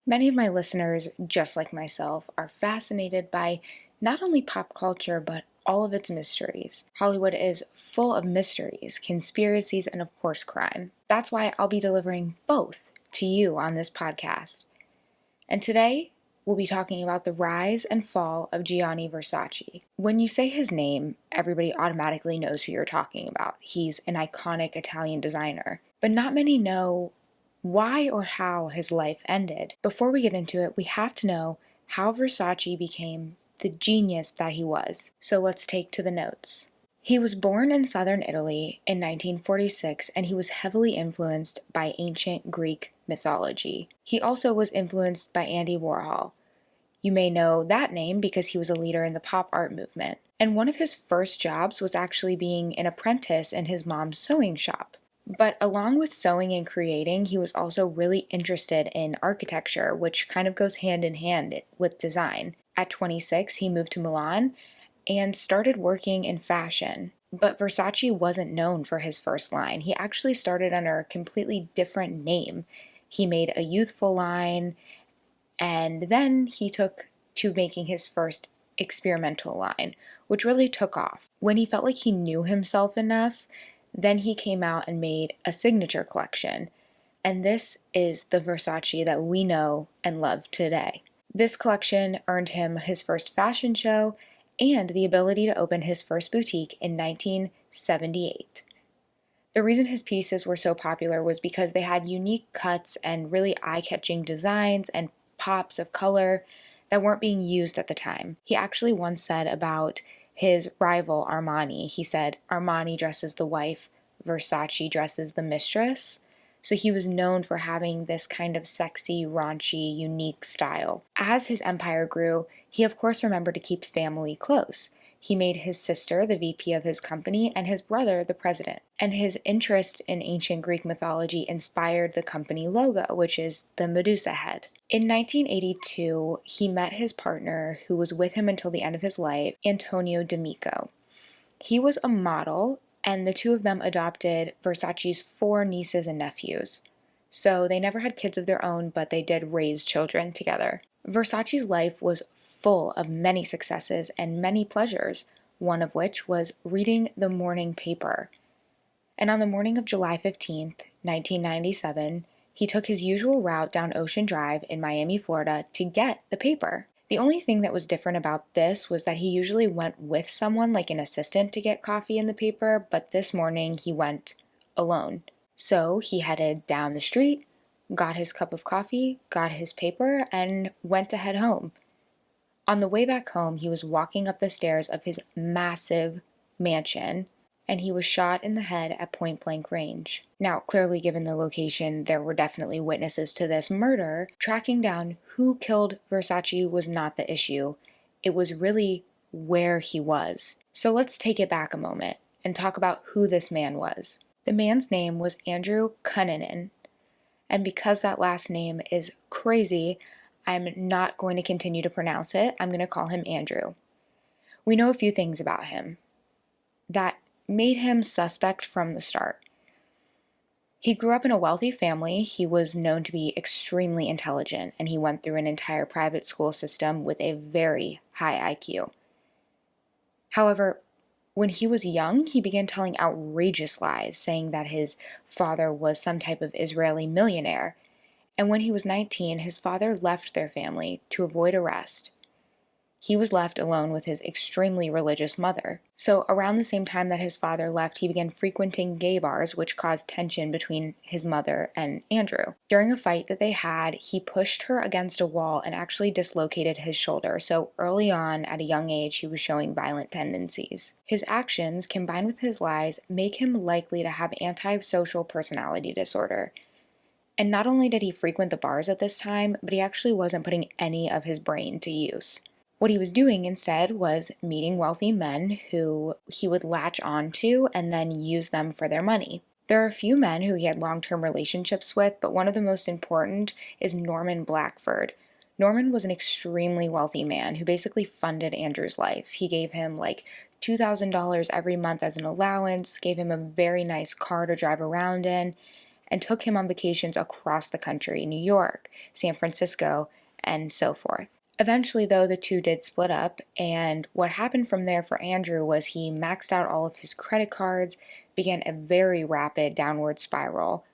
Many of my listeners, just like myself, are fascinated by not only pop culture, but all of its mysteries. Hollywood is full of mysteries, conspiracies, and of course, crime. That's why I'll be delivering both to you on this podcast. And today, we'll be talking about the rise and fall of Gianni Versace. When you say his name, everybody automatically knows who you're talking about. He's an iconic Italian designer. But not many know why or how his life ended. Before we get into it, we have to know how Versace became the genius that he was. So let's take to the notes. He was born in southern Italy in 1946, and he was heavily influenced by ancient Greek mythology. He also was influenced by Andy Warhol. You may know that name because he was a leader in the pop art movement. And one of his first jobs was actually being an apprentice in his mom's sewing shop. But along with sewing and creating, he was also really interested in architecture, which kind of goes hand in hand with design. At 26, he moved to Milan and started working in fashion. But Versace wasn't known for his first line. He actually started under a completely different name. He made a youthful line, and then he took to making his first experimental line, which really took off. When he felt like he knew himself enough, then he came out and made a signature collection. And this is the Versace that we know and love today. This collection earned him his first fashion show and the ability to open his first boutique in 1978. The reason his pieces were so popular was because they had unique cuts and really eye-catching designs and pops of color that weren't being used at the time. He actually once said about his rival Armani, he said, "Armani dresses the wife, Versace dresses the mistress." So he was known for having this kind of sexy, raunchy, unique style. As his empire grew, he of course remembered to keep family close. He made his sister the VP of his company and his brother the president. And his interest in ancient Greek mythology inspired the company logo, which is the Medusa head. In 1982, he met his partner, who was with him until the end of his life, Antonio D'Amico. He was a model, and the two of them adopted Versace's 4 nieces and nephews. So they never had kids of their own, but they did raise children together. Versace's life was full of many successes and many pleasures, one of which was reading the morning paper. And on the morning of July 15th, 1997, he took his usual route down Ocean Drive in Miami, Florida to get the paper. The only thing that was different about this was that he usually went with someone, like an assistant, to get coffee in the paper, but this morning he went alone. So he headed down the street, got his cup of coffee, got his paper, and went to head home. On the way back home, he was walking up the stairs of his massive mansion, and he was shot in the head at point-blank range. Now, clearly given the location, there were definitely witnesses to this murder. Tracking down who killed Versace was not the issue. It was really where he was. So let's take it back a moment and talk about who this man was. The man's name was Andrew Cunanan, and because that last name is crazy, I'm not going to continue to pronounce it. I'm going to call him Andrew. We know a few things about him that made him suspect from the start. He grew up in a wealthy family. He was known to be extremely intelligent, and he went through an entire private school system with a very high IQ. However, when he was young, he began telling outrageous lies, saying that his father was some type of Israeli millionaire. And when he was 19, his father left their family to avoid arrest. He was left alone with his extremely religious mother. So around the same time that his father left, he began frequenting gay bars, which caused tension between his mother and Andrew. During a fight that they had, he pushed her against a wall and actually dislocated his shoulder. So early on, at a young age, he was showing violent tendencies. His actions, combined with his lies, make him likely to have antisocial personality disorder. And not only did he frequent the bars at this time, but he actually wasn't putting any of his brain to use. What he was doing instead was meeting wealthy men who he would latch onto and then use them for their money. There are a few men who he had long-term relationships with, but one of the most important is Norman Blackford. Norman was an extremely wealthy man who basically funded Andrew's life. He gave him like $2,000 every month as an allowance, gave him a very nice car to drive around in, and took him on vacations across the country, New York, San Francisco, and so forth. Eventually, though, the two did split up, and what happened from there for Andrew was he maxed out all of his credit cards, began a very rapid downward spiral.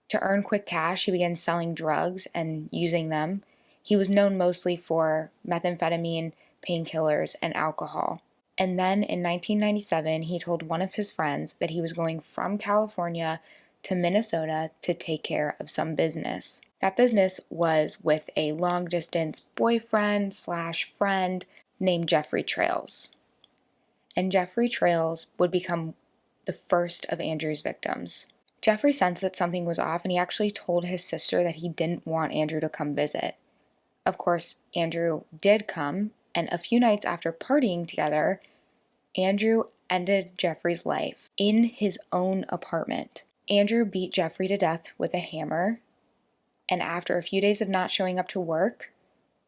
To earn quick cash, he began selling drugs and using them. He was known mostly for methamphetamine, painkillers, and alcohol. And then in 1997, he told one of his friends that he was going from California to Minnesota to take care of some business. That business was with a long-distance boyfriend/friend named Jeffrey Trails. And Jeffrey Trails would become the first of Andrew's victims. Jeffrey sensed that something was off, and he actually told his sister that he didn't want Andrew to come visit. Of course, Andrew did come, and a few nights after partying together, Andrew ended Jeffrey's life in his own apartment. Andrew beat Jeffrey to death with a hammer, and after a few days of not showing up to work,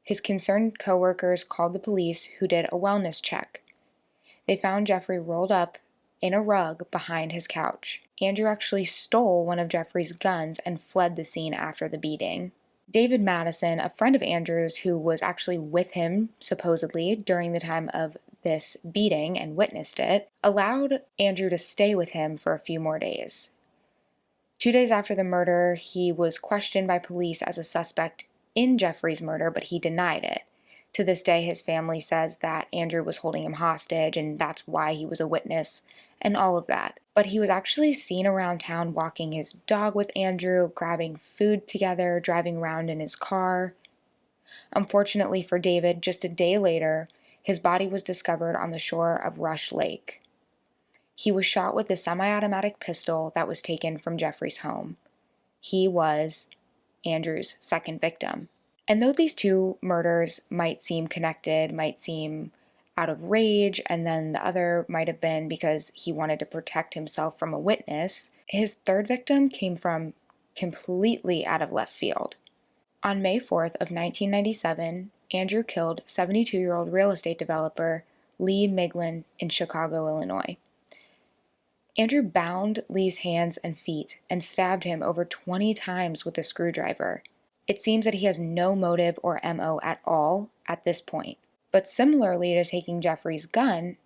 his concerned coworkers called the police, who did a wellness check. They found Jeffrey rolled up in a rug behind his couch. Andrew actually stole one of Jeffrey's guns and fled the scene after the beating. David Madison, a friend of Andrew's who was actually with him, supposedly, during the time of this beating and witnessed it, allowed Andrew to stay with him for a few more days. 2 days after the murder, he was questioned by police as a suspect in Jeffrey's murder, but he denied it. To this day, his family says that Andrew was holding him hostage, and that's why he was a witness, and all of that. But he was actually seen around town walking his dog with Andrew, grabbing food together, driving around in his car. Unfortunately for David, just a day later, his body was discovered on the shore of Rush Lake. He was shot with a semi-automatic pistol that was taken from Jeffrey's home. He was Andrew's second victim. And though these two murders might seem connected, might seem out of rage, and then the other might have been because he wanted to protect himself from a witness, his third victim came from completely out of left field. On May 4th of 1997, Andrew killed 72-year-old real estate developer Lee Miglin in Chicago, Illinois. Andrew bound Lee's hands and feet and stabbed him over 20 times with a screwdriver. It seems that he has no motive or MO at all at this point. But similarly to taking Jeffrey's gun,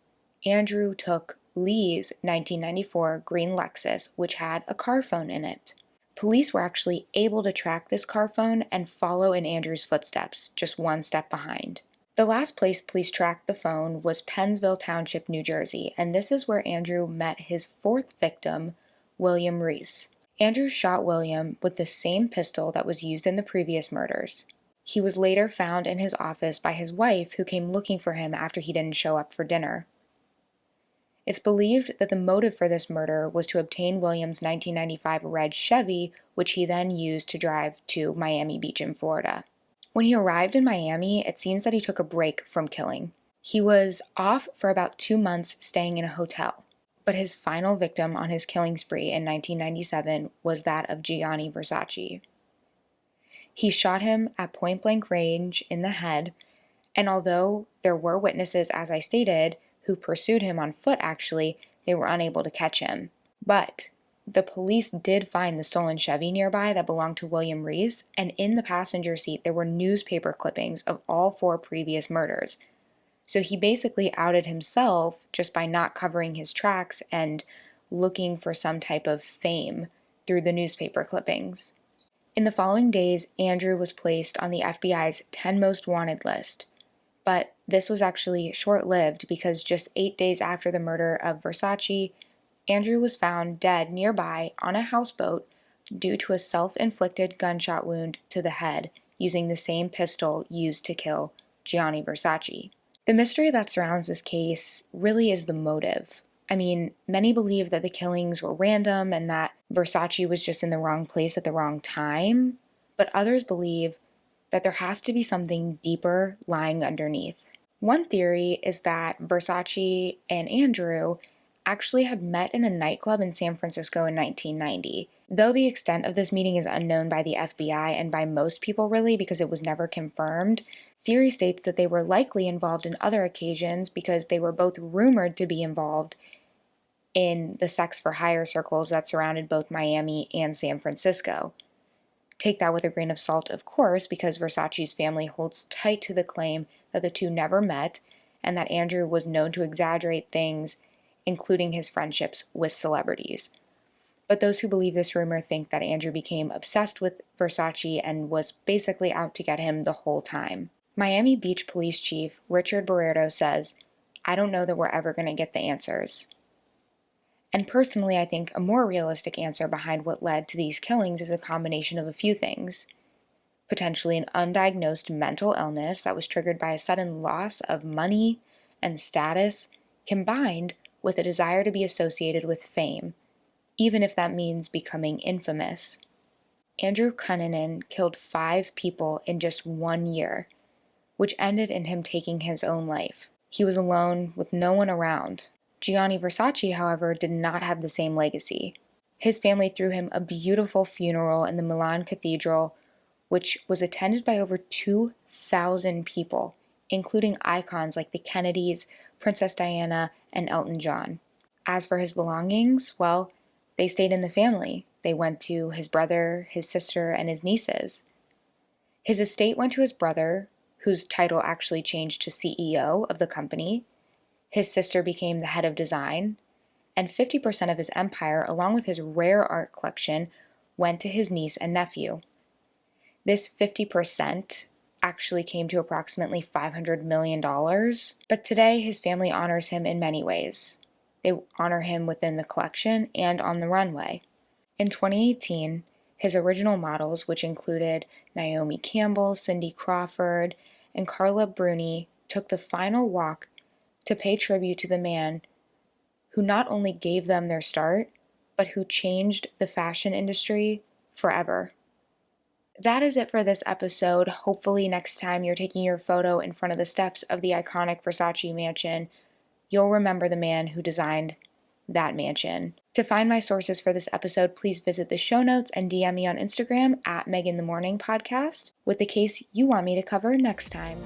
Andrew took Lee's 1994 green Lexus, which had a car phone in it. Police were actually able to track this car phone and follow in Andrew's footsteps, just one step behind. The last place police tracked the phone was Pennsville Township, New Jersey, and this is where Andrew met his fourth victim, William Reese. Andrew shot William with the same pistol that was used in the previous murders. He was later found in his office by his wife, who came looking for him after he didn't show up for dinner. It's believed that the motive for this murder was to obtain William's 1995 red Chevy, which he then used to drive to Miami Beach in Florida. When he arrived in Miami, it seems that he took a break from killing. He was off for about 2 months staying in a hotel. But his final victim on his killing spree in 1997 was that of Gianni Versace. He shot him at point-blank range in the head, and although there were witnesses, as I stated, who pursued him on foot actually, they were unable to catch him. But the police did find the stolen Chevy nearby that belonged to William Reese, and in the passenger seat there were newspaper clippings of all 4 previous murders. So he basically outed himself just by not covering his tracks and looking for some type of fame through the newspaper clippings. In the following days, Andrew was placed on the FBI's 10 Most Wanted list. But this was actually short-lived because just 8 days after the murder of Versace, Andrew was found dead nearby on a houseboat due to a self-inflicted gunshot wound to the head using the same pistol used to kill Gianni Versace. The mystery that surrounds this case really is the motive. I mean, many believe that the killings were random and that Versace was just in the wrong place at the wrong time, but others believe that there has to be something deeper lying underneath. One theory is that Versace and Andrew actually had met in a nightclub in San Francisco in 1990. Though the extent of this meeting is unknown by the FBI and by most people really because it was never confirmed, theory states that they were likely involved in other occasions because they were both rumored to be involved in the sex for hire circles that surrounded both Miami and San Francisco. Take that with a grain of salt, of course, because Versace's family holds tight to the claim that the two never met and that Andrew was known to exaggerate things, including his friendships with celebrities. But those who believe this rumor think that Andrew became obsessed with Versace and was basically out to get him the whole time. Miami Beach Police Chief Richard Barreto says, "I don't know that we're ever going to get the answers." And personally, I think a more realistic answer behind what led to these killings is a combination of a few things. Potentially an undiagnosed mental illness that was triggered by a sudden loss of money and status, combined with a desire to be associated with fame, even if that means becoming infamous. Andrew Cunanan killed 5 people in just 1 year, which ended in him taking his own life. He was alone with no one around. Gianni Versace, however, did not have the same legacy. His family threw him a beautiful funeral in the Milan Cathedral, which was attended by over 2,000 people, including icons like the Kennedys, Princess Diana, and Elton John. As for his belongings, well, they stayed in the family. They went to his brother, his sister, and his nieces. His estate went to his brother, whose title actually changed to CEO of the company. His sister became the head of design, and 50% of his empire, along with his rare art collection, went to his niece and nephew. This 50% actually came to approximately $500 million, but today his family honors him in many ways. They honor him within the collection and on the runway. In 2018, his original models, which included Naomi Campbell, Cindy Crawford, and Carla Bruni, took the final walk to pay tribute to the man who not only gave them their start, but who changed the fashion industry forever. That is it for this episode. Hopefully next time you're taking your photo in front of the steps of the iconic Versace mansion, you'll remember the man who designed that mansion. To find my sources for this episode, please visit the show notes and DM me on Instagram at Megan the Morning Podcast with the case you want me to cover next time.